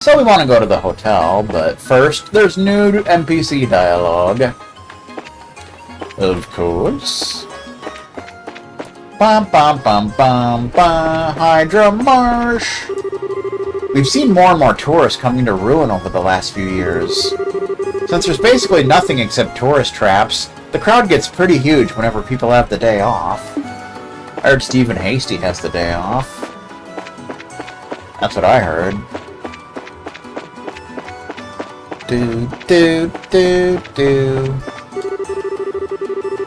So we want to go to the hotel, but first, there's new NPC dialogue. Of course. Bum bum bum bum bum, Hydra Marsh! We've seen more and more tourists coming to Ruan over the last few years. Since there's basically nothing except tourist traps, the crowd gets pretty huge whenever people have the day off. I heard Stephen Hasty has the day off. That's what I heard.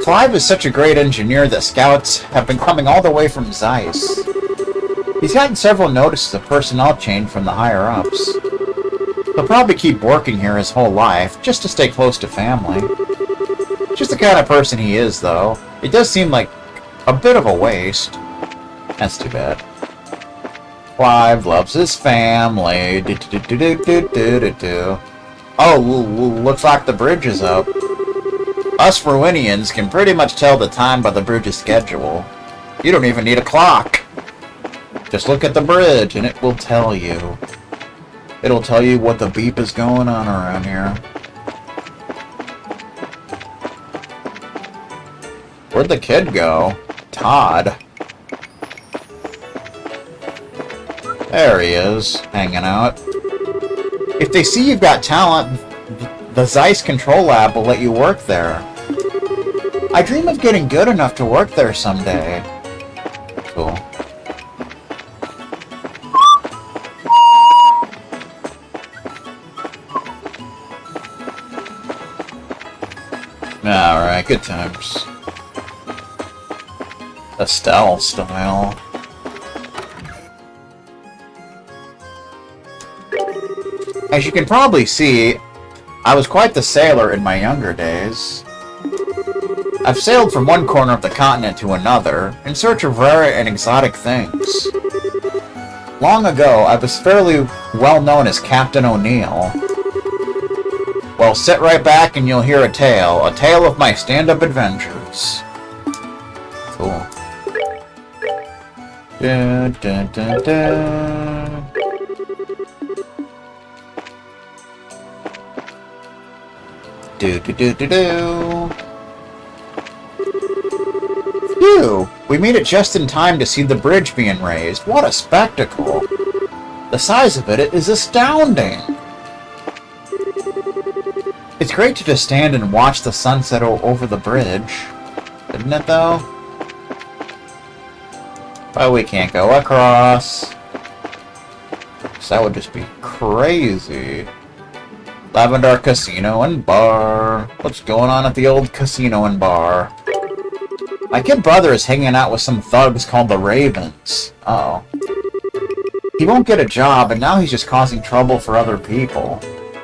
Clive is such a great engineer that scouts have been coming all the way from Zeiss. He's gotten several notices of personnel change from the higher-ups. He'll probably keep working here his whole life, just to stay close to family. Just the kind of person he is, though. It does seem like a bit of a waste. That's too bad. Clive loves his family. Oh, looks like the bridge is up. Us Ruanians can pretty much tell the time by the bridge's schedule. You don't even need a clock. Just look at the bridge and it will tell you. It'll tell you what the beep is going on around here. Where'd the kid go? Todd. There he is, hanging out. If they see you've got talent, the Zeiss Control Lab will let you work there. I dream of getting good enough to work there someday. Cool. Alright, good times. Estelle style. As you can probably see, I was quite the sailor in my younger days. I've sailed from one corner of the continent to another, in search of rare and exotic things. Long ago, I was fairly well known as Captain O'Neill. Well, sit right back and you'll hear a tale of my stand-up adventures. Cool. Dun, dun, dun, dun. Do-do-do-do-do. Phew! We made it just in time to see the bridge being raised. What a spectacle! The size of it is astounding! It's great to just stand and watch the sunset over the bridge. Isn't it, though? But we can't go across. So that would just be crazy. Lavender Casino and Bar. What's going on at the old casino and bar? My kid brother is hanging out with some thugs called the Ravens. Uh-oh. He won't get a job, and now he's just causing trouble for other people.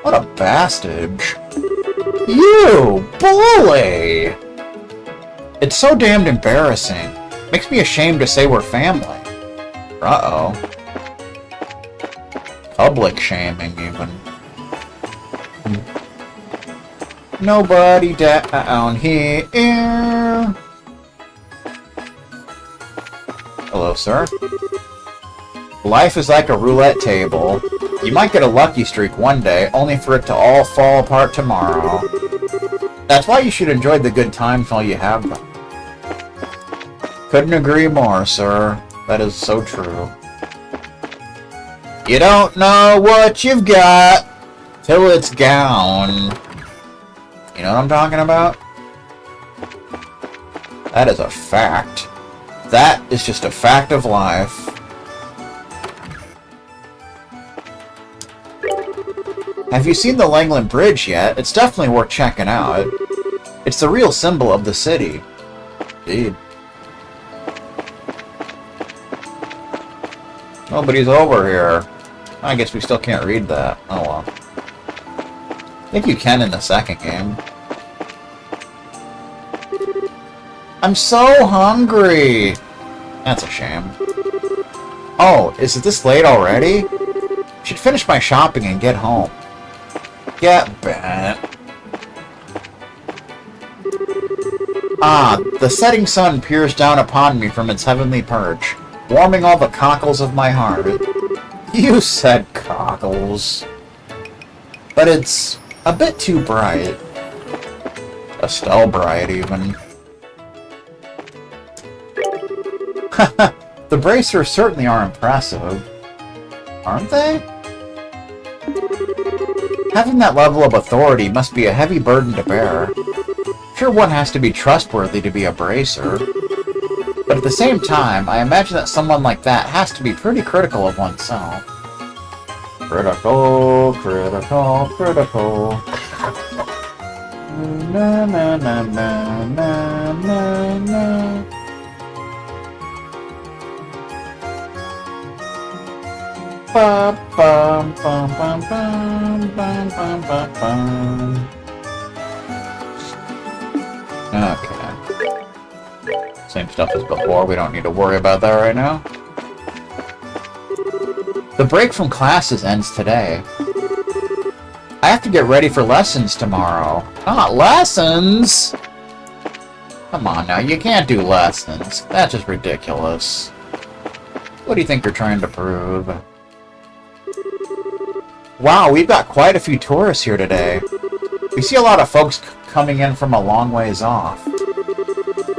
What a bastard. You bully! It's so damned embarrassing. Makes me ashamed to say we're family. Uh-oh. Public shaming, even. Nobody down here. Hello, sir. Life is like a roulette table. You might get a lucky streak one day, only for it to all fall apart tomorrow. That's why you should enjoy the good times while you have them. Couldn't agree more, sir. That is so true. You don't know what you've got till it's gone. You know what I'm talking about? That is a fact. That is just a fact of life. Have you seen the Langland Bridge yet? It's definitely worth checking out. It's the real symbol of the city. Indeed. Nobody's over here. I guess we still can't read that. Oh well. I think you can in the second game. I'm so hungry! That's a shame. Oh, is it this late already? Should finish my shopping and get home. Get bent. Ah, the setting sun peers down upon me from its heavenly perch, warming all the cockles of my heart. You said cock. sparkles. But it's a bit too bright. Estelle bright, even. The bracers certainly are impressive. Aren't they? Having that level of authority must be a heavy burden to bear. Sure, one has to be trustworthy to be a bracer. But at the same time, I imagine that someone like that has to be pretty critical of oneself. Critical, critical, critical. Na na na na na na na. Ba bum bum bum bum bum bum bum bum. Okay. Same stuff as before. We don't need to worry about that right now. The break from classes ends today. I have to get ready for lessons tomorrow. Not lessons! Come on now, you can't do lessons. That's just ridiculous. What do you think you're trying to prove? Wow, we've got quite a few tourists here today. We see a lot of folks coming in from a long ways off.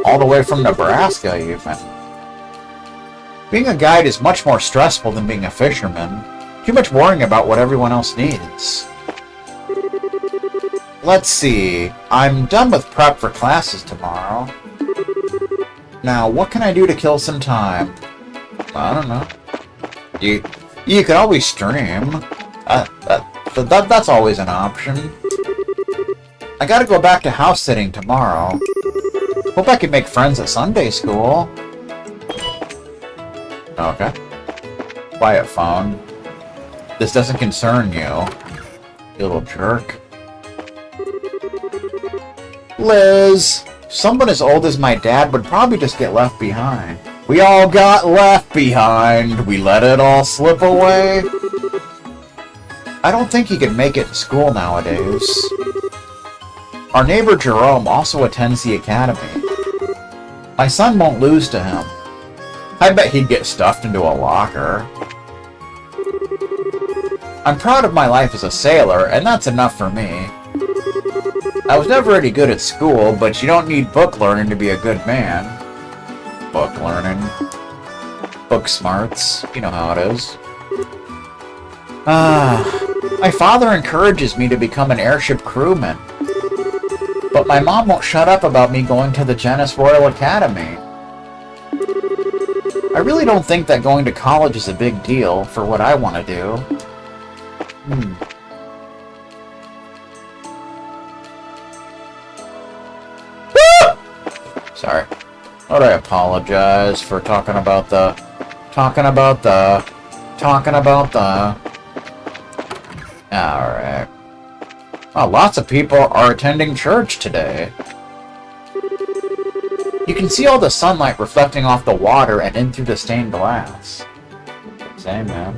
All the way from Nebraska, even. Being a guide is much more stressful than being a fisherman. Too much worrying about what everyone else needs. Let's see. I'm done with prep for classes tomorrow. Now, what can I do to kill some time? I don't know. You could always stream. That's always an option. I gotta go back to house sitting tomorrow. Hope I can make friends at Sunday school. Okay. Quiet phone. This doesn't concern you, you little jerk. Liz! Someone as old as my dad would probably just get left behind. We all got left behind. We let it all slip away. I don't think he could make it to school nowadays. Our neighbor Jerome also attends the academy. My son won't lose to him. I bet he'd get stuffed into a locker. I'm proud of my life as a sailor, and that's enough for me. I was never any good at school, but you don't need book learning to be a good man. Book learning. Book smarts. You know how it is. My father encourages me to become an airship crewman. But my mom won't shut up about me going to the Janus Royal Academy. I really don't think that going to college is a big deal for what I want to do. Sorry. But I apologize for talking about the... Alright. Well, lots of people are attending church today. You can see all the sunlight reflecting off the water and in through the stained glass. Same, man.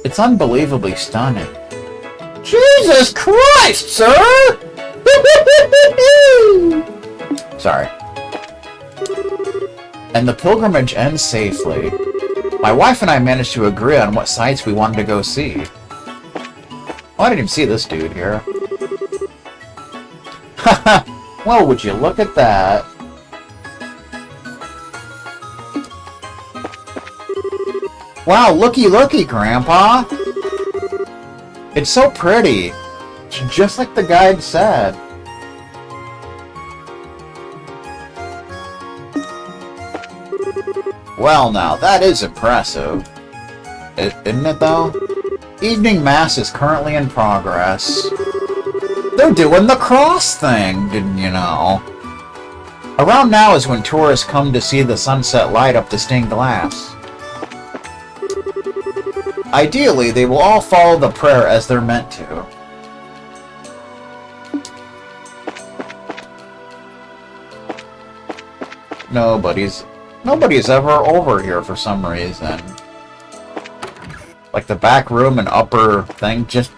It's unbelievably stunning. Jesus Christ, sir! Sorry. And the pilgrimage ends safely. My wife and I managed to agree on what sites we wanted to go see. Oh, I didn't even see this dude here. Haha! Well, would you look at that? Wow, looky looky, Grandpa! It's so pretty! Just like the guide said. Well now, that is impressive. Isn't it though? Evening Mass is currently in progress. They're doing the cross thing, didn't you know? Around now is when tourists come to see the sunset light up the stained glass. Ideally, they will all follow the prayer as they're meant to. Nobody's ever over here for some reason. Like the back room and upper thing just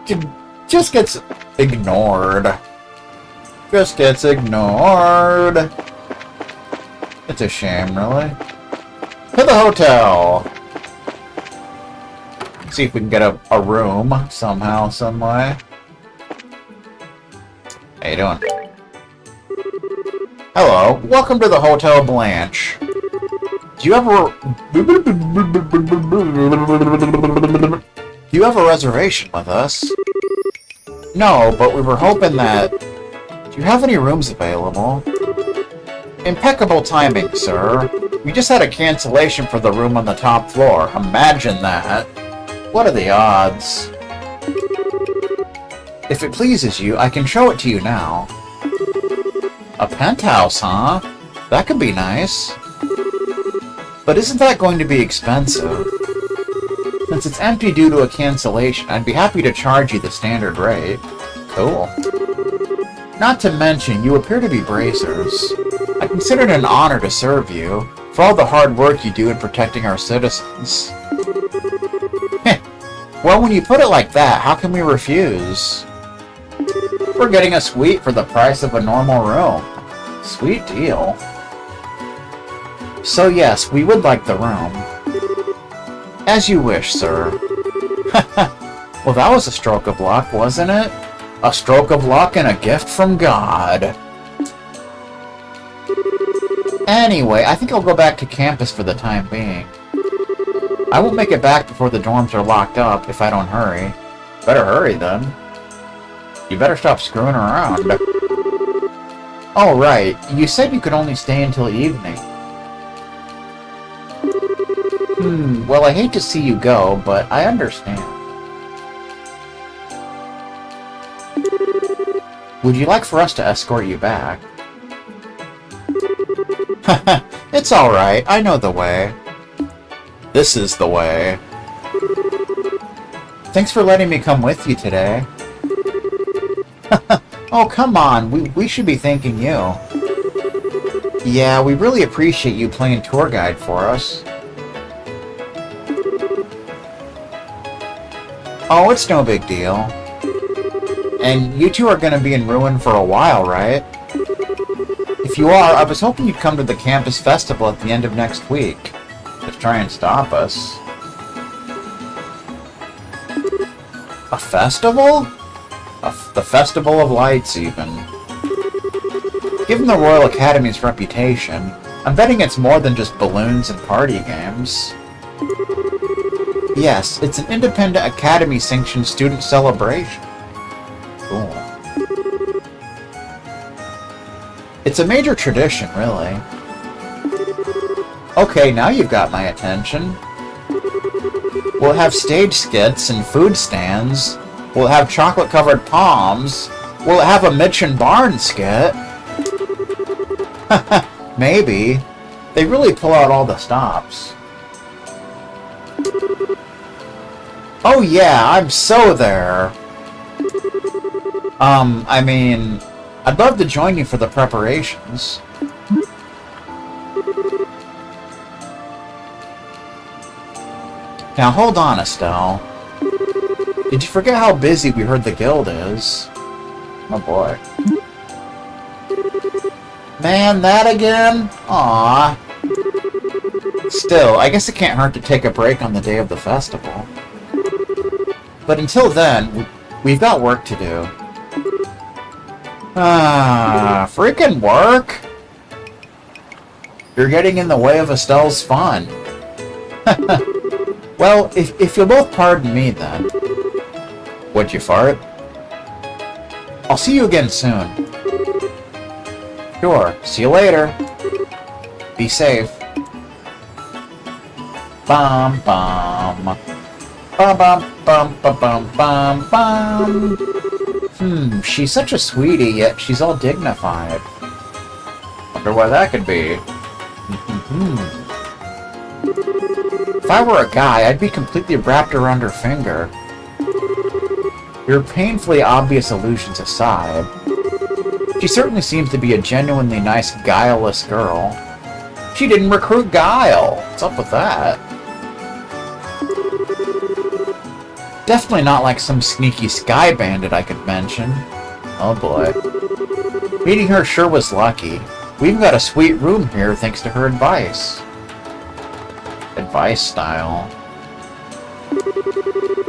gets ignored. just gets ignored. It's a shame, really. To the hotel! See if we can get a room somehow, some way. How you doing? Hello, welcome to the Hotel Blanche. Do you have a reservation with us? No, but we were hoping that... Do you have any rooms available? Impeccable timing, sir. We just had a cancellation for the room on the top floor. Imagine that. What are the odds? If it pleases you, I can show it to you now. A penthouse, huh? That could be nice. But isn't that going to be expensive? Since it's empty due to a cancellation, I'd be happy to charge you the standard rate. Cool. Not to mention, you appear to be bracers. I consider it an honor to serve you, for all the hard work you do in protecting our citizens. Well, when you put it like that, how can we refuse? We're getting a suite for the price of a normal room. Sweet deal. So yes, we would like the room. As you wish, sir. Well, that was a stroke of luck, wasn't it? A stroke of luck and a gift from God. Anyway, I think I'll go back to campus for the time being. I won't make it back before the dorms are locked up if I don't hurry. Better hurry, then. You better stop screwing around. Oh, right. You said you could only stay until evening. Well, I hate to see you go, but I understand. Would you like for us to escort you back? It's alright, I know the way. This is the way. Thanks for letting me come with you today. Oh, come on, we should be thanking you. Yeah, we really appreciate you playing tour guide for us. Oh, it's no big deal. And you two are gonna be in Ruan for a while, right? If you are, I was hoping you'd come to the campus festival at the end of next week. Just try and stop us. A festival? The Festival of Lights, even. Given the Royal Academy's reputation, I'm betting it's more than just balloons and party games. Yes, it's an independent Academy-sanctioned student celebration. Cool. It's a major tradition, really. Okay, now you've got my attention. We'll have stage skits and food stands. We'll have chocolate-covered palms. We'll have a Mitch and Barn skit. Maybe. They really pull out all the stops. Oh yeah, I'm so there. I mean, I'd love to join you for the preparations. Now hold on, Estelle. Did you forget how busy we heard the guild is? Oh boy. Man, that again? Aww. Still, I guess it can't hurt to take a break on the day of the festival. But until then, we've got work to do. Freaking work? You're getting in the way of Estelle's fun. Well, if you'll both pardon me, then. Would you fart? I'll see you again soon. Sure. See you later. Be safe. Bum bum. Bum bum bum bum bum bum bum. She's such a sweetie, yet she's all dignified. Wonder why that could be. If I were a guy, I'd be completely wrapped around her finger. Your painfully obvious illusions aside, she certainly seems to be a genuinely nice, guileless girl. She didn't recruit Guile. What's up with that? Definitely not like some sneaky sky bandit I could mention. Oh boy. Meeting her sure was lucky. We even got a sweet room here thanks to her advice. Advice style.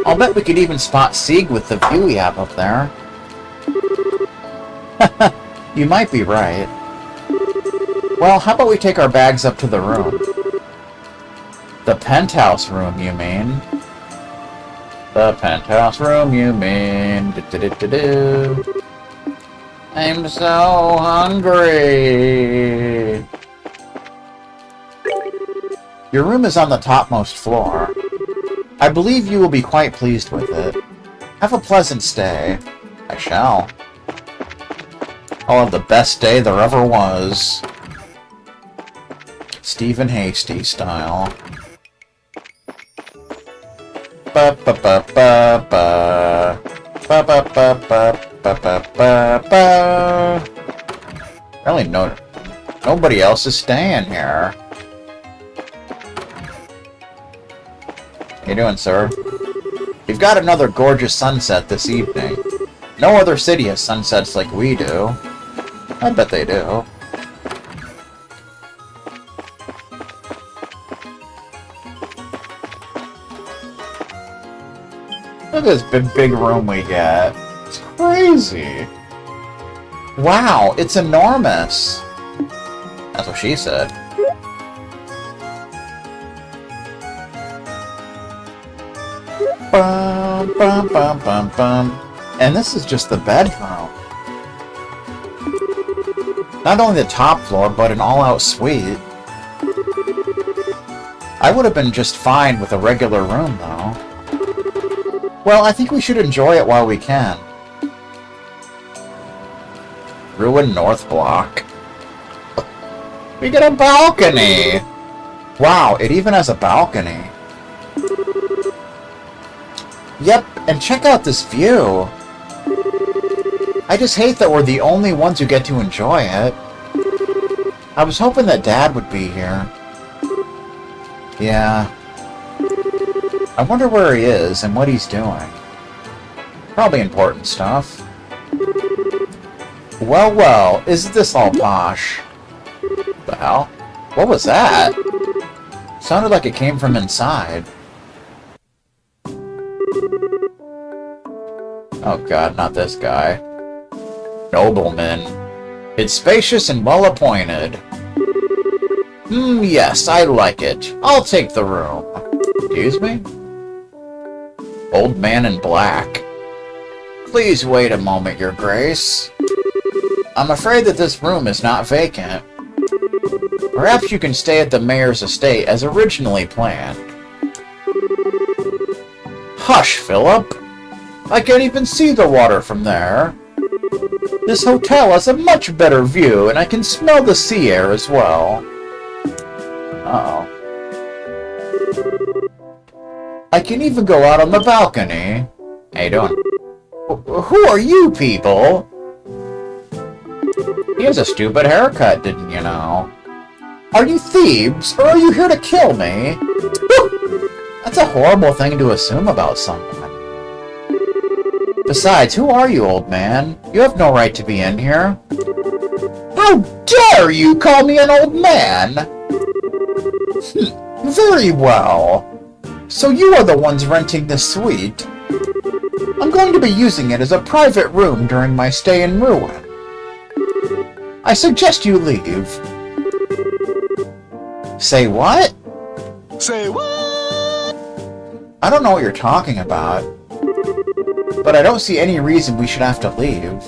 I'll bet we could even spot Xseed with the view we have up there. You might be right. Well, how about we take our bags up to the room? The penthouse room, you mean? The penthouse room, you mean? Do-do-do-do-do. I'm so hungry. Your room is on the topmost floor. I believe you will be quite pleased with it. Have a pleasant stay. I shall. I'll have the best day there ever was. Stephen Hasty style. Ba ba ba ba ba ba ba ba ba ba ba ba ba. Really, nobody else is staying here. How you doing, sir? We've got another gorgeous sunset this evening. No other city has sunsets like we do. I bet they do. Look at this big room we get. It's crazy. Wow, it's enormous. That's what she said. Bum, bum, bum, bum, bum. And this is just the bedroom. Not only the top floor, but an all-out suite. I would have been just fine with a regular room, though. Well, I think we should enjoy it while we can. Ruan North Block. We get a balcony! Wow, it even has a balcony. Yep, and check out this view. I just hate that we're the only ones who get to enjoy it. I was hoping that Dad would be here. Yeah. I wonder where he is and what he's doing. Probably important stuff. Well, well, isn't this all posh? The hell? What was that? Sounded like it came from inside. Oh god, not this guy. Nobleman. It's spacious and well appointed. Yes, I like it. I'll take the room. Excuse me? Old man in black. Please wait a moment, Your Grace. I'm afraid that this room is not vacant. Perhaps you can stay at the mayor's estate as originally planned. Hush, Philip. I can't even see the water from there. This hotel has a much better view, and I can smell the sea air as well. Uh-oh. I can even go out on the balcony. How you doing? Who are you people? He has a stupid haircut, didn't you know? Are you thieves, or are you here to kill me? That's a horrible thing to assume about someone. Besides, who are you, old man? You have no right to be in here. How dare you call me an old man? Very well. So you are the ones renting this suite. I'm going to be using it as a private room during my stay in Ruan. I suggest you leave. Say what? Say what? I don't know what you're talking about. But I don't see any reason we should have to leave.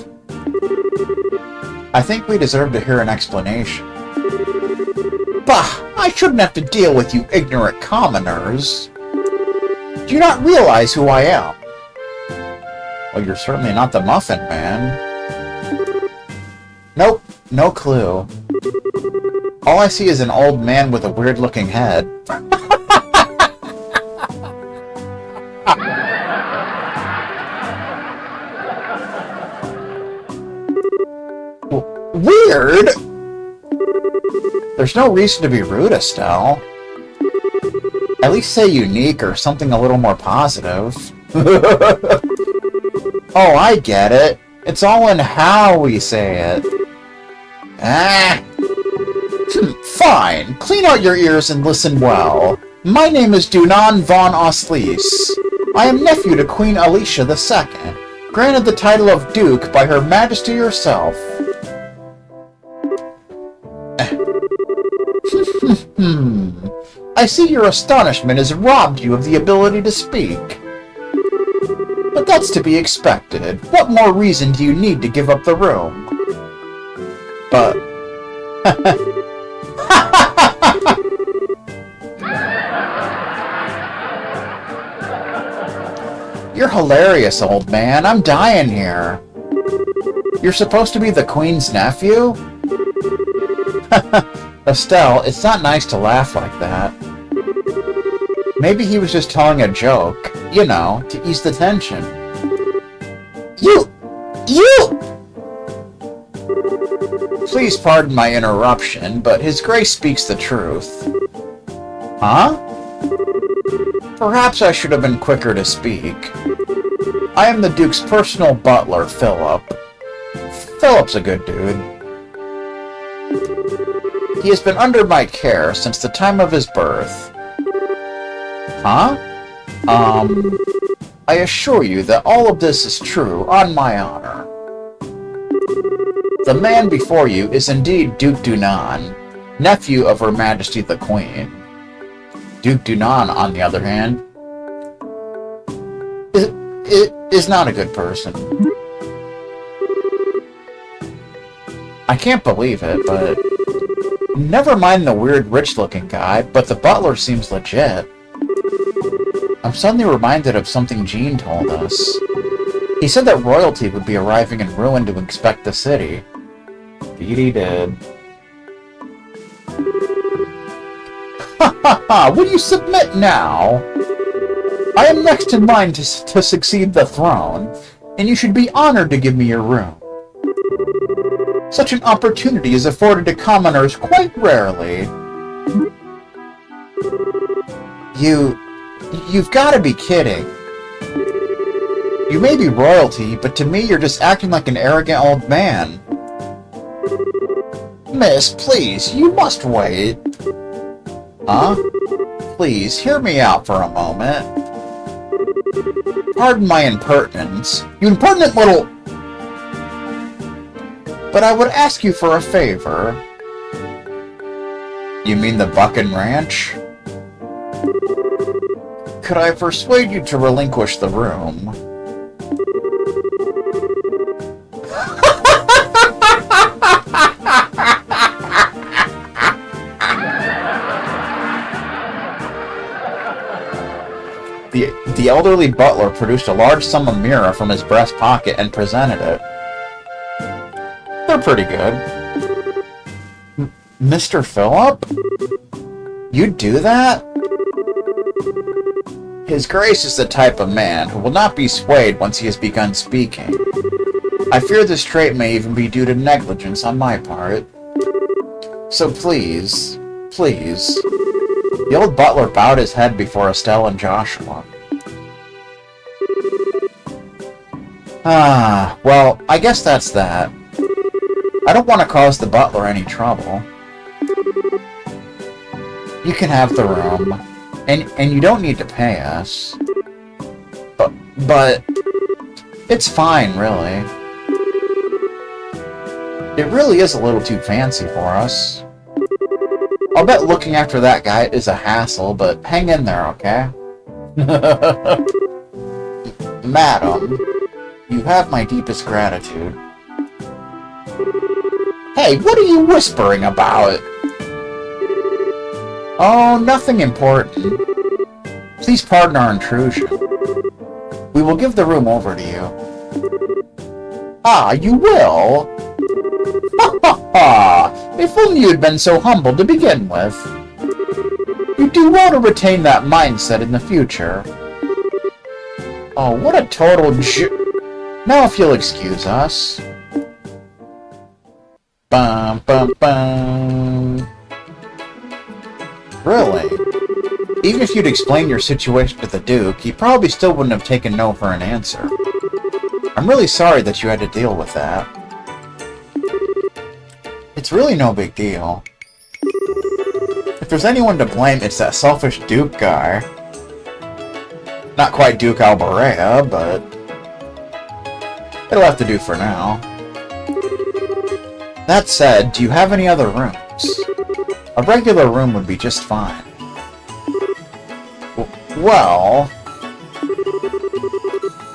I think we deserve to hear an explanation. Bah! I shouldn't have to deal with you ignorant commoners. Do you not realize who I am? Well, you're certainly not the Muffin Man. Nope, no clue. All I see is an old man with a weird-looking head. Weird? There's no reason to be rude, Estelle. At least say unique or something a little more positive. Oh, I get it. It's all in how we say it. Ah! Fine. Clean out your ears and listen well. My name is Dunan von Oslis. I am nephew to Queen Alicia II, granted the title of Duke by Her Majesty herself. I see your astonishment has robbed you of the ability to speak. But that's to be expected. What more reason do you need to give up the room? But... You're hilarious, old man. I'm dying here. You're supposed to be the Queen's nephew? Estelle, it's not nice to laugh like that. Maybe he was just telling a joke, you know, to ease the tension. You! Please pardon my interruption, but His Grace speaks the truth. Huh? Perhaps I should have been quicker to speak. I am the Duke's personal butler, Philip. Philip's a good dude. He has been under my care since the time of his birth. Huh? I assure you that all of this is true, on my honor. The man before you is indeed Duke Dunan, nephew of Her Majesty the Queen. Duke Dunan, on the other hand, is not a good person. I can't believe it, but... Never mind the weird rich-looking guy, but the butler seems legit. I'm suddenly reminded of something Jean told us. He said that royalty would be arriving in Ruan to inspect the city. Indeed he did. Ha ha ha! Will you submit now? I am next in line to succeed the throne, and you should be honored to give me your room. Such an opportunity is afforded to commoners quite rarely. You've got to be kidding. You may be royalty, but to me you're just acting like an arrogant old man. Miss, please, you must wait. Huh? Please, hear me out for a moment. Pardon my impertinence. You impertinent little... But I would ask you for a favor. You mean the Buckin Ranch? Could I persuade you to relinquish the room? The elderly butler produced a large sum of mirror from his breast pocket and presented it. They're pretty good. Mr. Philip? You'd do that? His Grace is the type of man who will not be swayed once he has begun speaking. I fear this trait may even be due to negligence on my part. So please, please. The old butler bowed his head before Estelle and Joshua. Well, I guess that's that. I don't want to cause the butler any trouble. You can have the room, and you don't need to pay us. But it's fine, really. It really is a little too fancy for us. I'll bet looking after that guy is a hassle, but hang in there, okay? Madam, you have my deepest gratitude. Hey, what are you whispering about? Oh, nothing important. Please pardon our intrusion. We will give the room over to you. Ah, you will? Ha ha ha! If only you had been so humble to begin with. You do well to retain that mindset in the future. Oh, what a total Now if you'll excuse us. Bum bum bum. Really? Even if you'd explained your situation to the Duke, he probably still wouldn't have taken no for an answer. I'm really sorry that you had to deal with that. It's It's really no big deal. If there's anyone to blame, it's that selfish Duke guy. Not quite Duke Alborea, but it'll have to do for now. That said, do you have any other rooms? A regular room would be just fine. Well,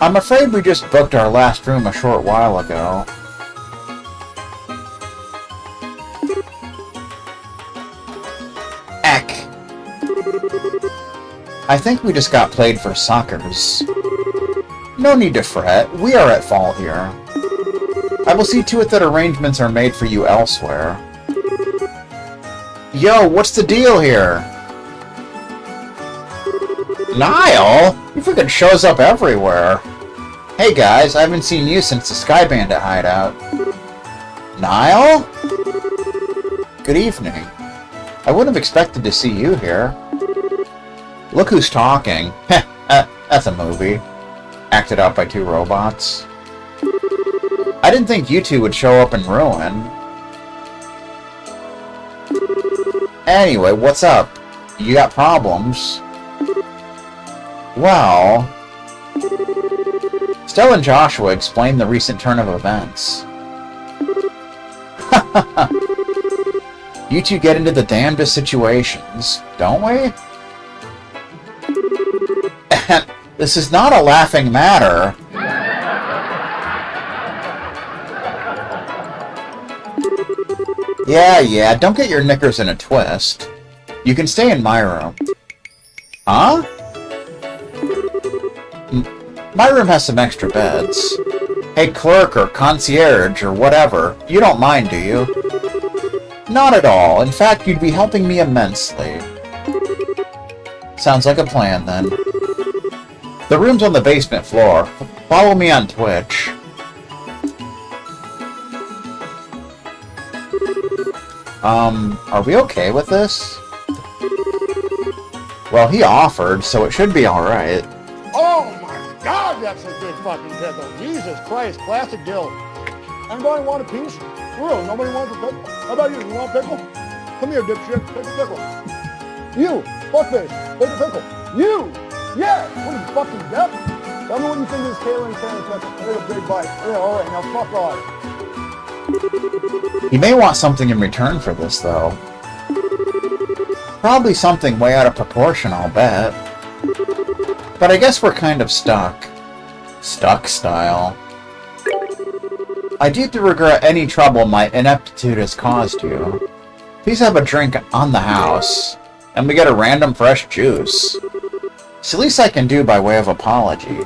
I'm afraid we just booked our last room a short while ago. Eck. I think we just got played for suckers. No need to fret, we are at fault here. I will see to it that arrangements are made for you elsewhere. Yo, what's the deal here? Niall? He freaking shows up everywhere. Hey guys, I haven't seen you since the Sky Bandit hideout. Niall? Good evening. I wouldn't have expected to see you here. Look who's talking. Heh, that's a movie. Acted out by two robots. I didn't think you two would show up in Ruan. Anyway, what's up? You got problems? Well, Stella and Joshua explained the recent turn of events. You two get into the damnedest situations, don't we? This is not a laughing matter. Yeah, don't get your knickers in a twist. You can stay in my room. Huh? My room has some extra beds. Hey, clerk or concierge or whatever, you don't mind, do you? Not at all. In fact, you'd be helping me immensely. Sounds like a plan, then. The room's on the basement floor. Follow me on Twitch. Are we okay with this? Well, he offered, so it should be alright. Oh my god, that's a good fucking pickle. Jesus Christ, classic Dill. Anybody want a piece? Really, nobody wants a pickle? How about you? You want a pickle? Come here, dipshit. Take a pickle. You, fuckface. Take a pickle. You! Yeah! What are you, fucking deaf? Tell me what you think of this Taylor and Sanders pickle. Take a big bite. Yeah, alright, now fuck off. He may want something in return for this, though. Probably something way out of proportion, I'll bet. But I guess we're kind of stuck. Stuck style. I deeply regret any trouble my ineptitude has caused you. Please have a drink on the house, and we get a random fresh juice. It's the least I can do by way of apology.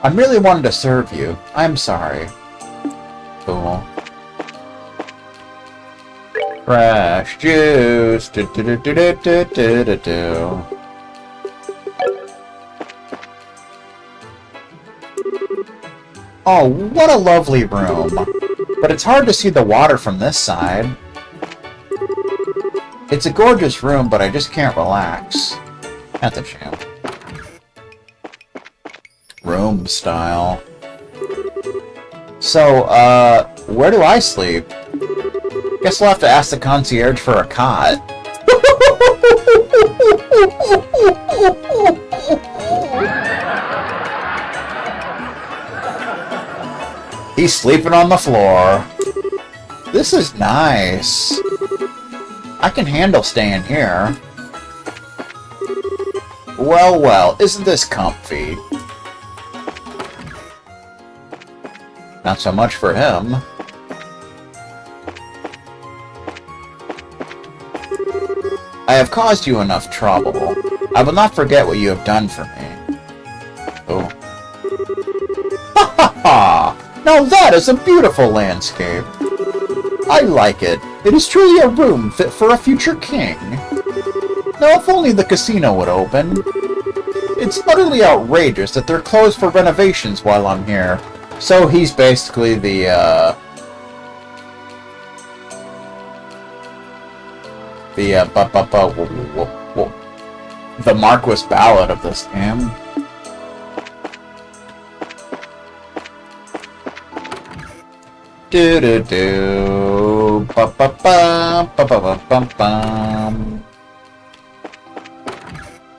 I merely wanted to serve you. I'm sorry. Cool. Fresh juice. Do, do, do, do, do, do, do, do. Oh, what a lovely room. But it's hard to see the water from this side. It's a gorgeous room, but I just can't relax. At the gym. Room style. So, where do I sleep? Guess we'll have to ask the concierge for a cot. He's sleeping on the floor. This is nice. I can handle staying here. Well, isn't this comfy? Not so much for him. I have caused you enough trouble. I will not forget what you have done for me. Oh. Ha ha ha! Now that is a beautiful landscape. I like it. It is truly a room fit for a future king. Now if only the casino would open. It's utterly outrageous that they're closed for renovations while I'm here. So he's basically the Marquis Ballad of this game. Do do do.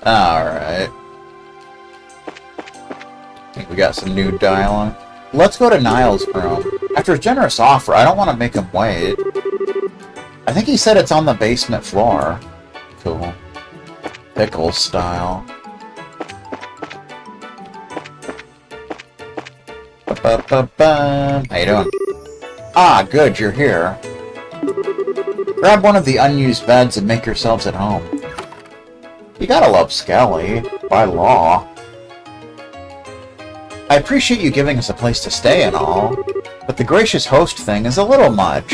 Alright. I think we got some new dialogue. Let's go to Niall's room. After his generous offer, I don't want to make him wait. I think he said it's on the basement floor. Cool. Pickle style. How you doing? Ah, good, you're here. Grab one of the unused beds and make yourselves at home. You gotta love Skelly, by law. I appreciate you giving us a place to stay and all, but the gracious host thing is a little much.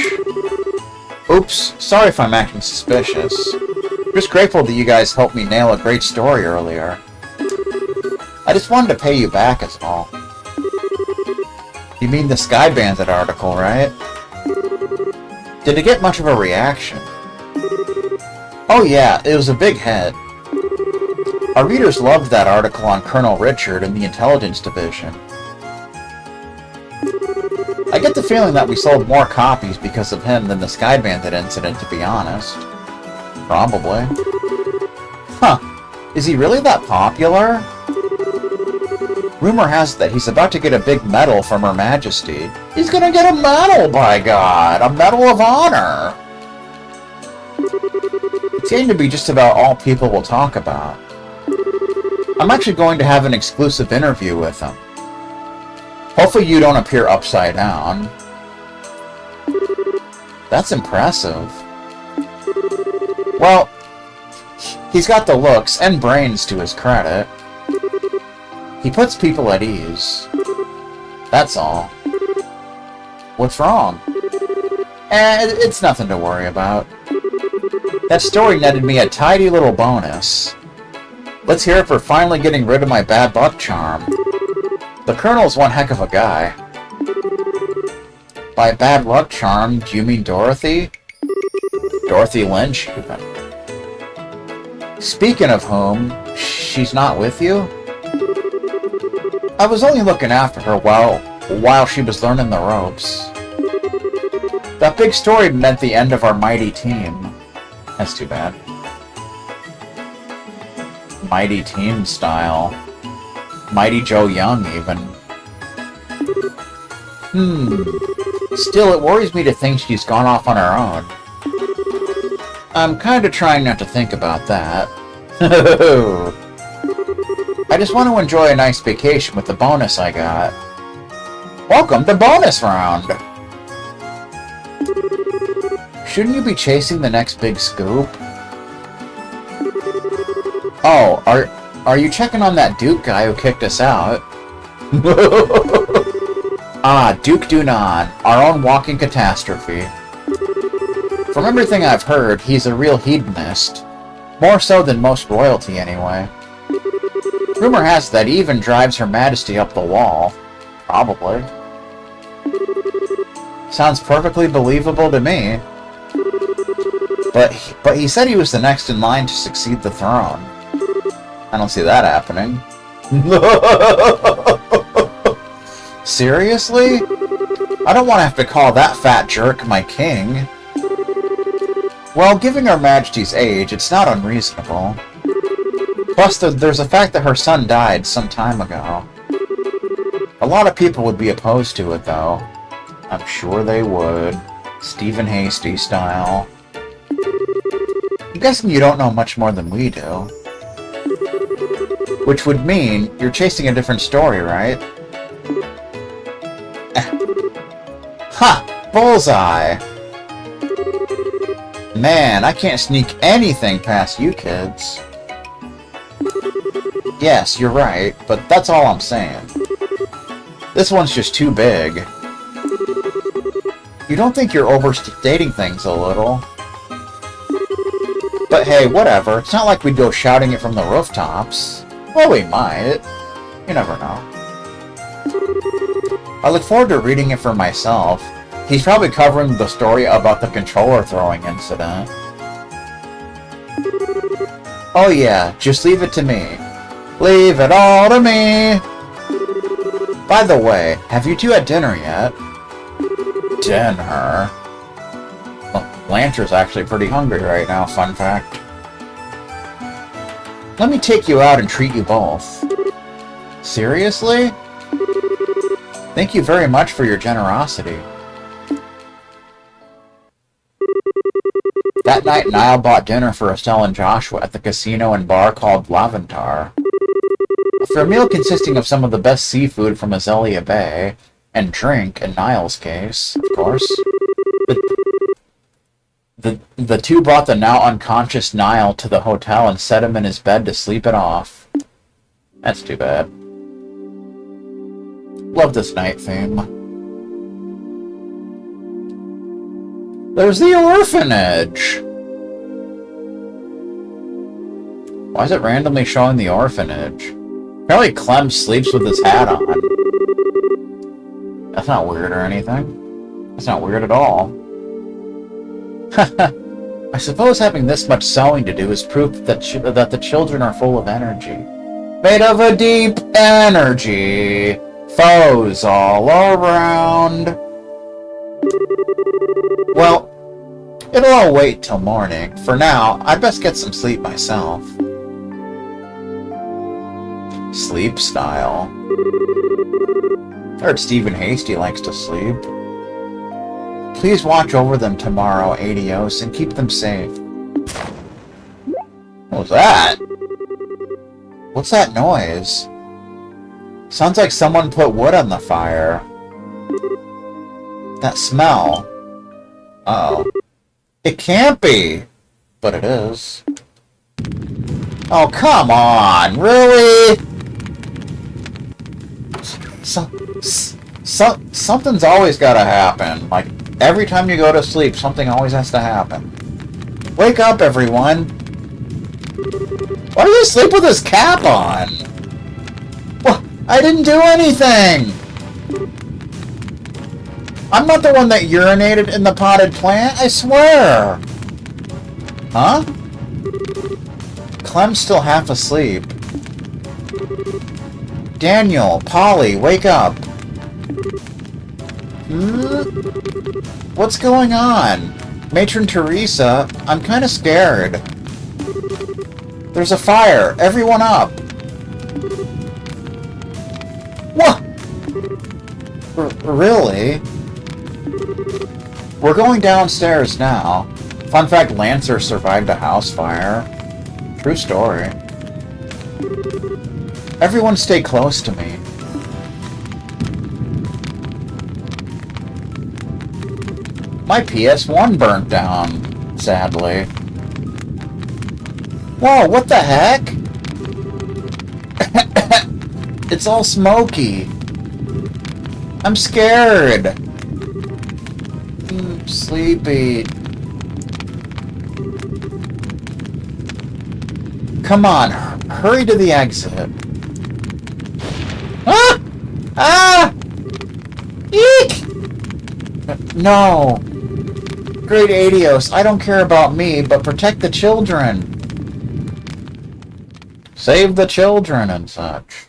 Oops, sorry if I'm acting suspicious. Just grateful that you guys helped me nail a great story earlier. I just wanted to pay you back is all. You mean the Sky Bandit article, right? Did it get much of a reaction? Oh yeah, it was a big hit. Our readers loved that article on Colonel Richard in the Intelligence Division. I get the feeling that we sold more copies because of him than the Sky Bandit incident, to be honest. Probably. Huh. Is he really that popular? Rumor has it that he's about to get a big medal from Her Majesty. He's gonna get a medal, by God! A Medal of Honor! It seemed to be just about all people will talk about. I'm actually going to have an exclusive interview with him. Hopefully you don't appear upside down. That's impressive. Well, he's got the looks and brains to his credit. He puts people at ease. That's all. What's wrong? It's nothing to worry about. That story netted me a tidy little bonus. Let's hear it for finally getting rid of my bad luck charm. The Colonel's one heck of a guy. By bad luck charm, do you mean Dorothy? Dorothy Lynch, even. Speaking of whom, she's not with you? I was only looking after her while she was learning the ropes. That big story meant the end of our mighty team. That's too bad. Mighty team style. Mighty Joe Young, even. Still, it worries me to think she's gone off on her own. I'm kinda trying not to think about that. I just want to enjoy a nice vacation with the bonus I got. Welcome to bonus round! Shouldn't you be chasing the next big scoop? Oh, are you checking on that Duke guy who kicked us out? Ah, Duke Dunan, our own walking catastrophe. From everything I've heard, he's a real hedonist. More so than most royalty, anyway. Rumor has it that he even drives Her Majesty up the wall. Probably. Sounds perfectly believable to me. But he said he was the next in line to succeed the throne. I don't see that happening. Seriously? I don't want to have to call that fat jerk my king. Well, given Her Majesty's age, it's not unreasonable. Plus, there's the fact that her son died some time ago. A lot of people would be opposed to it, though. I'm sure they would. Stephen Hasty style. I'm guessing you don't know much more than we do. Which would mean you're chasing a different story, right? Ha! Bullseye! Man, I can't sneak anything past you kids. Yes, you're right, but that's all I'm saying. This one's just too big. You don't think you're overstating things a little? But hey, whatever. It's not like we'd go shouting it from the rooftops. Well, we might. You never know. I look forward to reading it for myself. He's probably covering the story about the controller throwing incident. Oh yeah, just leave it to me. Leave it all to me! By the way, have you two had dinner yet? Dinner? Lancer's actually pretty hungry right now, fun fact. Let me take you out and treat you both. Seriously? Thank you very much for your generosity. That night, Niall bought dinner for Estelle and Joshua at the casino and bar called Laventar. After a meal consisting of some of the best seafood from Azalea Bay, and drink, in Niall's case, of course, the two brought the now unconscious Niall to the hotel and set him in his bed to sleep it off. That's too bad. Love this night theme. There's the orphanage! Why is it randomly showing the orphanage? Apparently Clem sleeps with his hat on. That's not weird or anything. That's not weird at all. I suppose having this much sewing to do is proof that the children are full of energy. Made of a deep energy. Foes all around. Well, it'll all wait till morning. For now, I'd best get some sleep myself. Sleep style. I heard Stephen Hasty likes to sleep. Please watch over them tomorrow, Adios, and keep them safe. What was that? What's that noise? Sounds like someone put wood on the fire. That smell. Uh-oh. It can't be! But it is. Oh, come on! Really? Something's always gotta happen. Like, every time you go to sleep, something always has to happen. Wake up, everyone! Why do you sleep with his cap on? Well, I didn't do anything! I'm not the one that urinated in the potted plant, I swear! Huh? Clem's still half asleep. Daniel, Polly, wake up! What's going on? Matron Teresa, I'm kinda scared. There's a fire! Everyone up! What? Really? We're going downstairs now. Fun fact, Lancer survived a house fire. True story. Everyone stay close to me. My PS1 burnt down, sadly. Whoa, what the heck? It's all smoky. I'm scared. Sleepy. Come on, hurry to the exit. Ah! Ah! Eek! No. Great Adios, I don't care about me, but protect the children. Save the children and such.